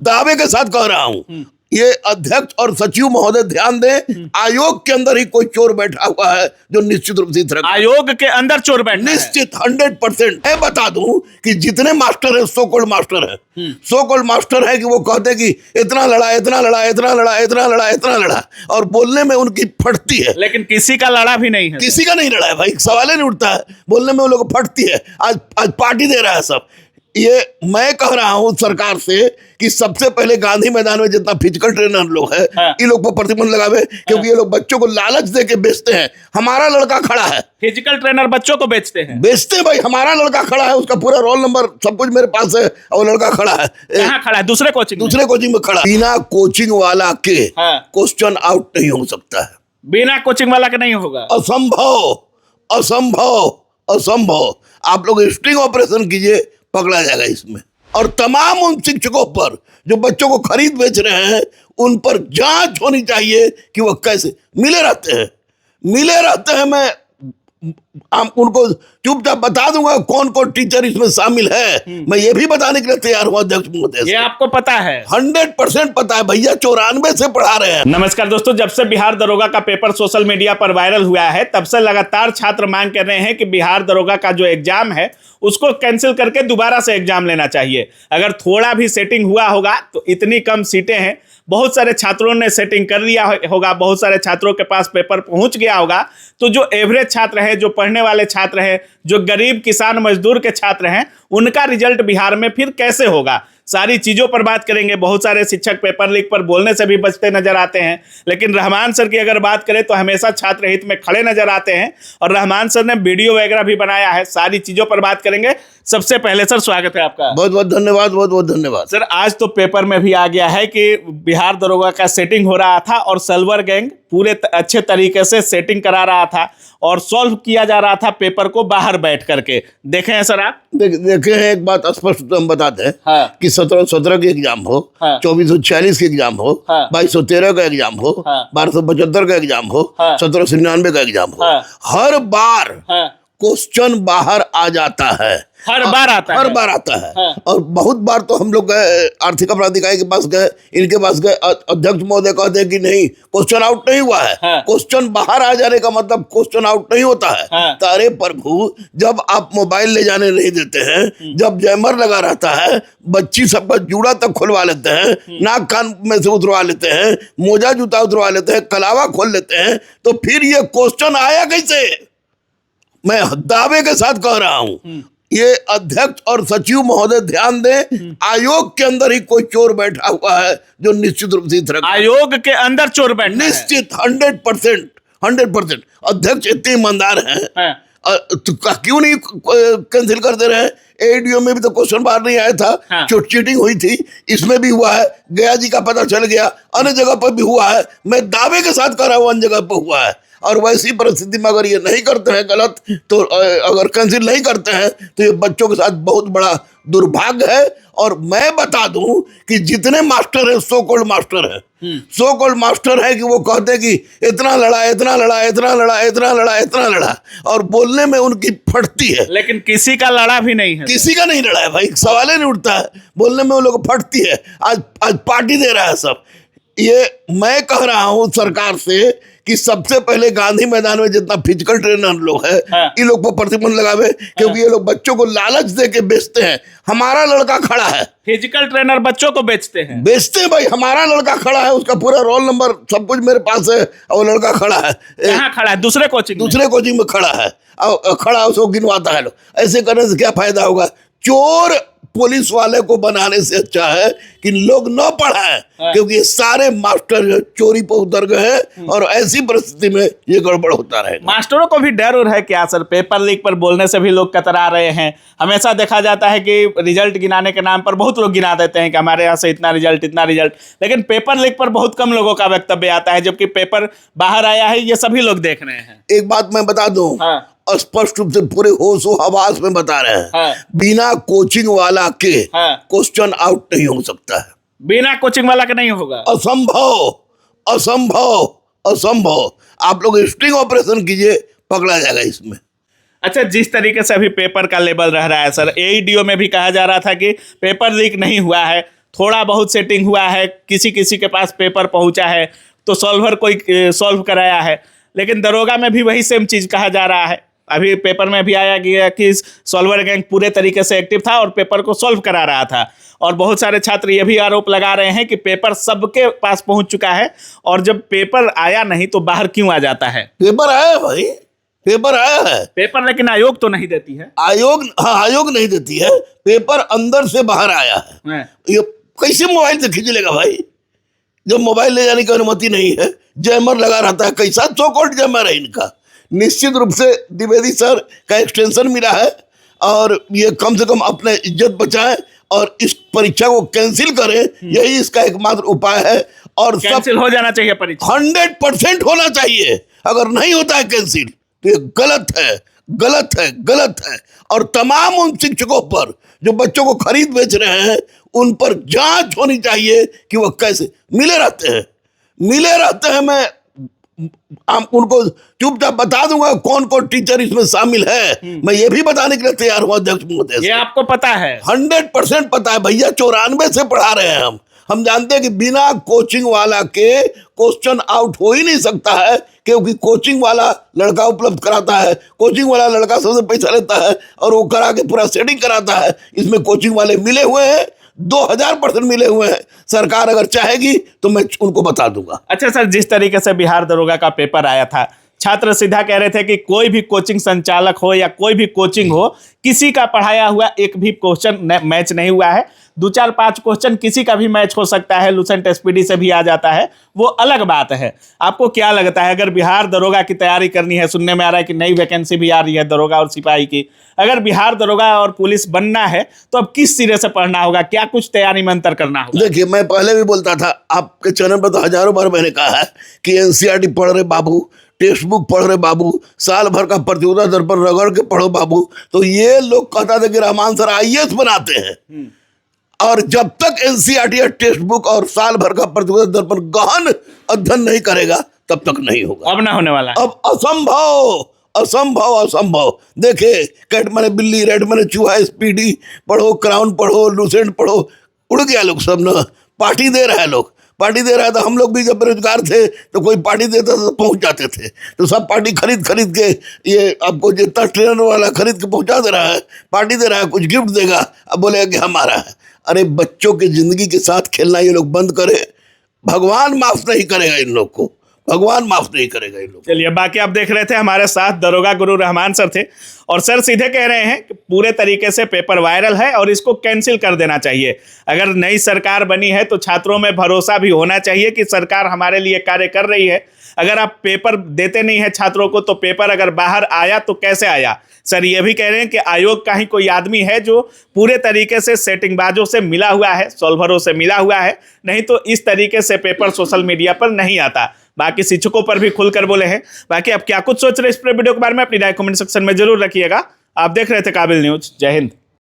दावे के साथ कह रहा हूं, ये अध्यक्ष और सचिव महोदय ध्यान दें, आयोग के अंदर ही कोई चोर बैठा हुआ है जो निश्चित रूप से आयोग के अंदर चोर बैठा है। निश्चित 100%। मैं बता दूं कि जितने मास्टर है, सो कॉल्ड मास्टर है, सो कॉल्ड मास्टर है कि वो कहते कि इतना लड़ा, इतना लड़ा, इतना लड़ा, इतना लड़ा, इतना लड़ा, और बोलने में उनकी फटती है। लेकिन किसी का लड़ा भी नहीं है, किसी का नहीं लड़ा है भाई, सवाल ही नहीं उठता है, बोलने में उन लोगों को फटती है। आज पार्टी दे रहा है सब। ये मैं कह रहा हूं सरकार से कि सबसे पहले गांधी मैदान में जितना फिजिकल ट्रेनर लोग है, ये लोग पर प्रतिबंध लगावे, क्योंकि ये लोग बच्चों को लालच दे के बेचते हैं। हमारा लड़का खड़ा है, फिजिकल ट्रेनर बच्चों को बेचते हैं भाई, हमारा लड़का खड़ा है, उसका पूरा रोल नंबर सब कुछ मेरे पास है, और लड़का खड़ा है। कहाँ खड़ा है? दूसरे कोचिंग में खड़ा। बिना कोचिंग वाला के क्वेश्चन आउट नहीं हो सकता है। बिना कोचिंग वाला के नहीं होगा। असंभव, असंभव, असंभव। आप लोग स्ट्रिंग ऑपरेशन कीजिए, पकड़ा जाएगा इसमें। और तमाम उन शिक्षकों पर जो बच्चों को खरीद बेच रहे हैं, उन पर जांच होनी चाहिए कि वो कैसे मिले रहते हैं। मैं उनको चुपचाप बता दूंगा कौन कौन टीचर इसमें शामिल है। मैं ये भी बताने के लिए तैयार हूं अध्यक्ष महोदय से। ये आपको पता है? 100% पता है भैया, 94 से पढ़ा रहे हैं। नमस्कार दोस्तों, जब से बिहार दरोगा का पेपर सोशल मीडिया पर वायरल हुआ है, तब से लगातार छात्र मांग कर रहे हैं कि बिहार दरोगा का जो एग्जाम है उसको कैंसिल करके दोबारा से एग्जाम लेना चाहिए। अगर थोड़ा भी सेटिंग हुआ होगा तो इतनी कम सीटें हैं, बहुत सारे छात्रों ने सेटिंग कर लिया होगा, बहुत सारे छात्रों के पास पेपर पहुंच गया होगा, तो जो एवरेज छात्र है, जो पढ़ने वाले छात्र हैं, जो गरीब किसान मजदूर के छात्र हैं, उनका रिजल्ट बिहार में फिर कैसे होगा, सारी चीज़ों पर बात करेंगे। बहुत सारे शिक्षक पेपर लीक पर बोलने से भी बचते नजर आते हैं, लेकिन रहमान सर की अगर बात करें तो हमेशा छात्र हित में खड़े नजर आते हैं, और रहमान सर ने वीडियो वगैरह भी बनाया है। सारी चीज़ों पर बात करेंगे। सबसे पहले सर स्वागत है आपका। बहुत बहुत धन्यवाद, बहुत बहुत धन्यवाद सर। आज तो पेपर में भी आ गया है कि बिहार दरोगा का सेटिंग हो रहा था और सल्वर गैंग पूरे अच्छे तरीके से सेटिंग करा रहा था और सॉल्व किया जा रहा था पेपर को बाहर बैठ करके। देखे हैं सर आप? देखे हैं। एक बात स्पष्ट हम बताते हैं कि 1717 के एग्जाम हो, 2446 के एग्जाम हो, 2213 का एग्जाम हो, 1275 का एग्जाम हो, 1799 का एग्जाम हो, हर बार क्वेश्चन बाहर आ जाता है। हर बार आता है। और बहुत बार तो हम लोग गए आर्थिक अपराध इकाई के पास गए, इनके पास गए, अध्यक्ष महोदय कहते हैं कि नहीं, क्वेश्चन आउट नहीं हुआ है। क्वेश्चन बाहर आ जाने का मतलब क्वेश्चन आउट नहीं होता है। तो अरे प्रभु, जब आप मोबाइल ले जाने नहीं देते हैं, जब जैमर लगा रहता है, बच्ची सबका जूड़ा तक खुलवा लेते हैं, नाक कान में से उतरवा लेते हैं, मोजा जूता उतरवा लेते हैं, कलावा खोल लेते हैं, तो फिर ये क्वेश्चन आया कैसे? मैं दावे के साथ कह रहा हूं, ये अध्यक्ष और सचिव महोदय ध्यान दें, आयोग के अंदर ही कोई चोर बैठा हुआ है जो निश्चित रूप से आयोग के अंदर चोर बैठा है। निश्चित 100%। अध्यक्ष इतने ईमानदार हैं, तो क्यों नहीं कैंसिल कर दे रहे हैं? एडीओ में भी तो क्वेश्चन बाहर नहीं आया था, चीटिंग हुई थी, इसमें भी हुआ है, गया जी का पता चल गया, अन्य जगह पर भी हुआ है। मैं दावे के साथ कह रहा हूं अन्य जगह पर हुआ है। और वैसी परिस्थिति में अगर ये नहीं करते हैं गलत, तो अगर कैंसिल नहीं करते हैं तो ये बच्चों के साथ बहुत बड़ा दुर्भाग्य है। और मैं बता दूं कि जितने मास्टर है, सो कॉल्ड मास्टर है कि वो कहते कि इतना लड़ा, इतना लड़ा, इतना लड़ा, इतना लड़ा, इतना लड़ा, और बोलने में उनकी फटती है। लेकिन किसी का लड़ा भी नहीं है। किसी का नहीं लड़ा है भाई, सवाल ही नहीं उठता है, बोलने में उन लोगों को फटती है। आज पार्टी दे रहा है सब। ये मैं कह रहा हूं सरकार से कि सबसे पहले गांधी मैदान में जितना फिजिकल ट्रेनर लोग है, ये लोग पर प्रतिबंध लगावे, क्योंकि ये लोग बच्चों को लालच दे के बेचते हैं। हमारा लड़का खड़ा है, फिजिकल ट्रेनर बच्चों को बेचते हैं भाई, हमारा लड़का खड़ा है, उसका पूरा रोल नंबर सब कुछ मेरे पास है, और लड़का खड़ा है। कहाँ खड़ा है? दूसरे कोचिंग में खड़ा है, खड़ा उसको गिनवाता है। लोग ऐसे करने से क्या फायदा होगा? चोर पुलिस वाले को बनाने से अच्छा है कि लोग न पढ़ाएं, क्योंकि ये सारे मास्टर जो चोरी पर उतर गए हैं, और ऐसी परिस्थिति में ये गड़बड़ होता रहेगा। मास्टरों को भी डर है क्या सर? पेपर लीक पर बोलने से भी लोग कतरा रहे हैं। हमेशा देखा जाता है कि रिजल्ट गिनाने के नाम पर बहुत लोग गिना देते हैं कि हमारे यहाँ से इतना रिजल्ट, लेकिन पेपर लीक पर बहुत कम लोगों का वक्तव्य आता है, जबकि पेपर बाहर आया है, ये सभी लोग देख रहे हैं। एक बात मैं बता दूं, स्पष्ट रूप से पूरे होशो हवास में बता रहे हैं, बिना कोचिंग वाला के क्वेश्चन आउट नहीं हो सकता है। बिना कोचिंग वाला के नहीं होगा। असंभव, असंभव, असंभव। आप लोग स्ट्रिंग ऑपरेशन कीजिए, पकड़ा जाएगा इसमें। अच्छा, जिस तरीके से अभी पेपर का लेवल रह रहा है सर, एईडीओ में भी कहा जा रहा था कि पेपर लीक नहीं हुआ है, थोड़ा बहुत सेटिंग हुआ है, किसी किसी के पास पेपर पहुंचा है तो सॉल्वर कोई सॉल्व कराया है, लेकिन दरोगा में भी वही सेम चीज़ कहा जा रहा है। अभी पेपर में भी आया गया कि सॉल्वर गैंग पूरे तरीके से एक्टिव था और पेपर को सॉल्व करा रहा था। और बहुत सारे छात्र ये भी आरोप लगा रहे हैं कि पेपर सबके पास पहुंच चुका है और जब पेपर आया नहीं तो बाहर क्यों आ जाता है। पेपर आया भाई, पेपर आया है पेपर, लेकिन आयोग तो नहीं देती है। आयोग नहीं देती है, पेपर अंदर से बाहर आया है। ये कैसे मोबाइल से खींच लेगा भाई, जब मोबाइल ले जाने की अनुमति नहीं है, जैमर लगा रहता है। कैसा सो कॉल्ड जैमर है इनका। निश्चित रूप से द्विवेदी सर का एक्सटेंशन मिला है और ये कम से कम अपने इज्जत बचाएं और इस परीक्षा को कैंसिल करें, यही इसका एकमात्र उपाय है। और कैंसिल हो जाना चाहिए परीक्षा, 100% होना चाहिए। अगर नहीं होता है कैंसिल तो ये गलत है, गलत है, गलत है। और तमाम उन शिक्षकों पर जो बच्चों को खरीद बेच रहे हैं, उन पर जांच होनी चाहिए कि वो कैसे मिले रहते हैं। मैं आप उनको चुपचाप बता दूंगा कौन कौन टीचर इसमें शामिल है। मैं ये भी बताने के लिए तैयार हूं अध्यक्ष महोदय। ये आपको पता है? 100% पता है भैया। 94 से पढ़ा रहे हैं हम जानते हैं कि बिना कोचिंग वाला के क्वेश्चन आउट हो ही नहीं सकता है, क्योंकि कोचिंग वाला लड़का उपलब्ध कराता है, कोचिंग वाला लड़का सबसे पैसा लेता है और वो करा के पूरा सेटिंग कराता है। इसमें कोचिंग वाले मिले हुए हैं, 2000% मिले हुए हैं। सरकार अगर चाहेगी तो मैं उनको बता दूंगा। अच्छा सर, जिस तरीके से बिहार दरोगा का पेपर आया था, छात्र सीधा कह रहे थे कि कोई भी कोचिंग संचालक हो या कोई भी कोचिंग हो, किसी का पढ़ाया हुआ एक भी क्वेश्चन मैच नहीं हुआ है। 2-4-5 क्वेश्चन किसी का भी मैच हो सकता है, लूसेंट एसपीडी से भी आ जाता है, वो अलग बात है। आपको क्या लगता है, अगर बिहार दरोगा की तैयारी करनी है, सुनने में आ रहा है कि नई वैकेंसी भी आ रही है दरोगा और सिपाही की, अगर बिहार दरोगा और पुलिस बनना है तो अब किस सिरे से पढ़ना होगा, क्या कुछ तैयारी में अंतर करना होगा? देखिए, मैं पहले भी बोलता था, आपके चैनल पर तो हजारों बार मैंने कहा है कि एनसीईआरटी पढ़ रहे बाबू, टेक्स्ट बुक पढ़ रहे बाबू, साल भर का प्रतियोगिता दर्पण रगड़ के पढ़ो बाबू। तो ये लोग कहता था कि रहमान सर आईएएस बनाते हैं, और जब तक एनसीईआरटी टेक्स्ट बुक और साल भर का प्रतियोगिता दर्पण गहन अध्ययन नहीं करेगा तब तक नहीं होगा। अब ना होने वाला है। अब असंभव। देखे, कैट माने बिल्ली, रेड माने चूहा, एसपीडी पढ़ो, क्राउन पढ़ो, लूसेंट पढ़ो, उड़ गया लोग सब ना। पार्टी दे रहा है लोग, पार्टी दे रहा है। तो हम लोग भी जब बेरोजगार थे तो कोई पार्टी देता था तो पहुंच जाते थे। तो सब पार्टी खरीद के, ये आपको जितना ट्रेनर वाला खरीद के पहुंचा दे रहा है, पार्टी दे रहा है, कुछ गिफ्ट देगा, अब बोलेगा कि हमारा है। अरे बच्चों की जिंदगी के साथ खेलना ये लोग बंद करे। भगवान माफ नहीं करेगा इन लोग को, भगवान माफ नहीं करेगा इन लोग। चलिए, बाकी आप देख रहे थे हमारे साथ दरोगा गुरु रहमान सर थे, और सर सीधे कह रहे हैं कि पूरे तरीके से पेपर वायरल है और इसको कैंसिल कर देना चाहिए। अगर नई सरकार बनी है तो छात्रों में भरोसा भी होना चाहिए कि सरकार हमारे लिए कार्य कर रही है। अगर आप पेपर देते नहीं है छात्रों को, तो पेपर अगर बाहर आया तो कैसे आया? सर ये भी कह रहे हैं कि आयोग का ही कोई आदमी है जो पूरे तरीके से सेटिंगबाजों से मिला हुआ है, सॉल्वरों से मिला हुआ है, नहीं तो इस तरीके से पेपर सोशल मीडिया पर नहीं आता। बाकी शिक्षकों पर भी खुलकर बोले हैं। बाकी आप क्या कुछ सोच रहे हैं इस वीडियो के बारे में, अपनी राय कमेंट सेक्शन में जरूर रखिएगा। आप देख रहे थे काबिल न्यूज। जय हिंद।